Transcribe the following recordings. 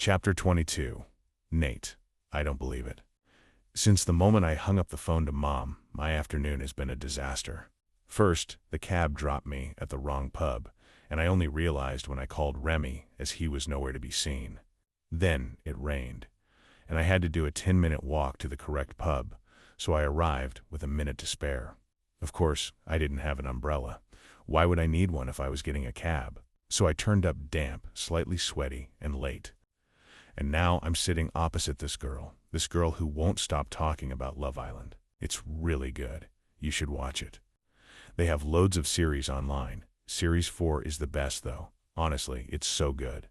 Chapter 22. Nate. I don't believe it. Since the moment I hung up the phone to Mom, my afternoon has been a disaster. First, the cab dropped me at the wrong pub, and I only realized when I called Remy, as he was nowhere to be seen. Then it rained, and I had to do a 10-minute walk to the correct pub, so I arrived with a minute to spare. Of course, I didn't have an umbrella. Why would I need one if I was getting a cab? So I turned up damp, slightly sweaty, and late. And now I'm sitting opposite this girl who won't stop talking about Love Island. It's really good. You should watch it. They have loads of series online. Series 4 is the best though. Honestly, it's so good.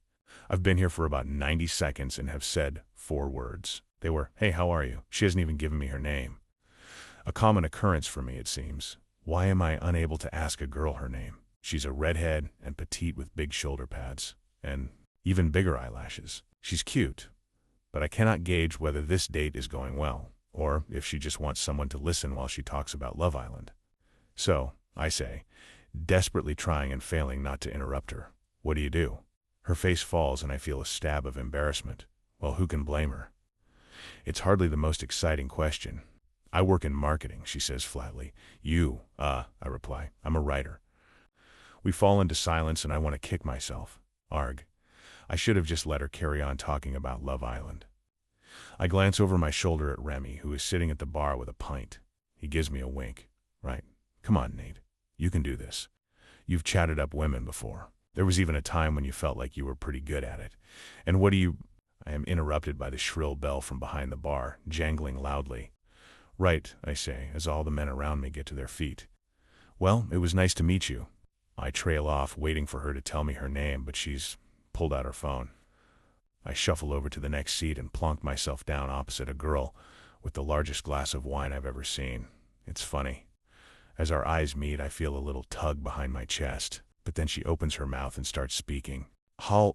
I've been here for about 90 seconds and have said 4 words. They were, "Hey, how are you?" She hasn't even given me her name. A common occurrence for me, it seems. Why am I unable to ask a girl her name? She's a redhead and petite with big shoulder pads, and even bigger eyelashes. She's cute, but I cannot gauge whether this date is going well, or if she just wants someone to listen while she talks about Love Island. So, I say, desperately trying and failing not to interrupt her, "What do you do?" Her face falls and I feel a stab of embarrassment. Well, who can blame her? It's hardly the most exciting question. "I work in marketing," she says flatly. I reply. "I'm a writer." We fall into silence and I want to kick myself. Arg. I should have just let her carry on talking about Love Island. I glance over my shoulder at Remy, who is sitting at the bar with a pint. He gives me a wink. Right. Come on, Nate. You can do this. You've chatted up women before. There was even a time when you felt like you were pretty good at it. And what do you... I am interrupted by the shrill bell from behind the bar, jangling loudly. "Right," I say, as all the men around me get to their feet. "Well, it was nice to meet you." I trail off, waiting for her to tell me her name, but she's pulled out her phone. I shuffle over to the next seat and plonk myself down opposite a girl with the largest glass of wine I've ever seen. It's funny. As our eyes meet, I feel a little tug behind my chest, but then she opens her mouth and starts speaking. Who are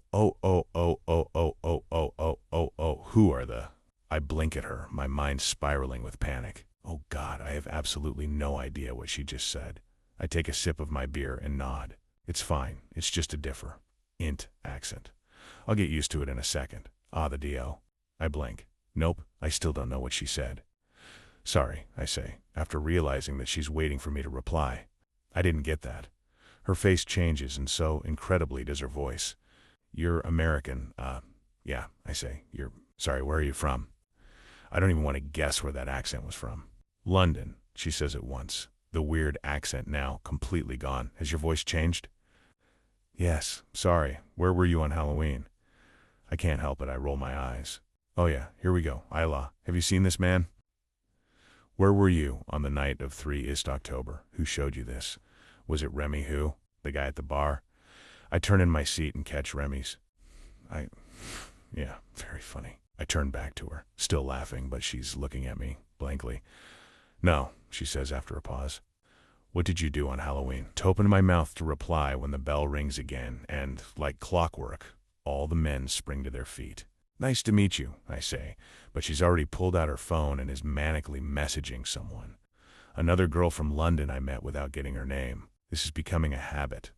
the... I blink at her, my mind spiraling with panic. Oh God, I have absolutely no idea what she just said. I take a sip of my beer and nod. It's fine, it's just a differ. Int accent. I'll get used to it in a second. The D.O. I blink. Nope, I still don't know what she said. Sorry, I say, after realizing that she's waiting for me to reply. I didn't get that. Her face changes, and so incredibly does her voice. You're American, yeah, I say. Sorry, where are you from? I don't even want to guess where that accent was from. London, she says at once. The weird accent now completely gone. Has your voice changed? Yes, sorry. Where were you on Halloween? I can't help it, I roll my eyes. Oh yeah, here we go. Isla, have you seen this man? Where were you on the night of 3 October? Who showed you this? Was it Remy who? The guy at the bar? I turn in my seat and catch Remy's. Yeah, very funny. I turn back to her, still laughing, but she's looking at me blankly. No, she says after a pause. What did you do on Halloween? To open my mouth to reply when the bell rings again, and, like clockwork, all the men spring to their feet. Nice to meet you, I say, but she's already pulled out her phone and is manically messaging someone. Another girl from London I met without getting her name. This is becoming a habit.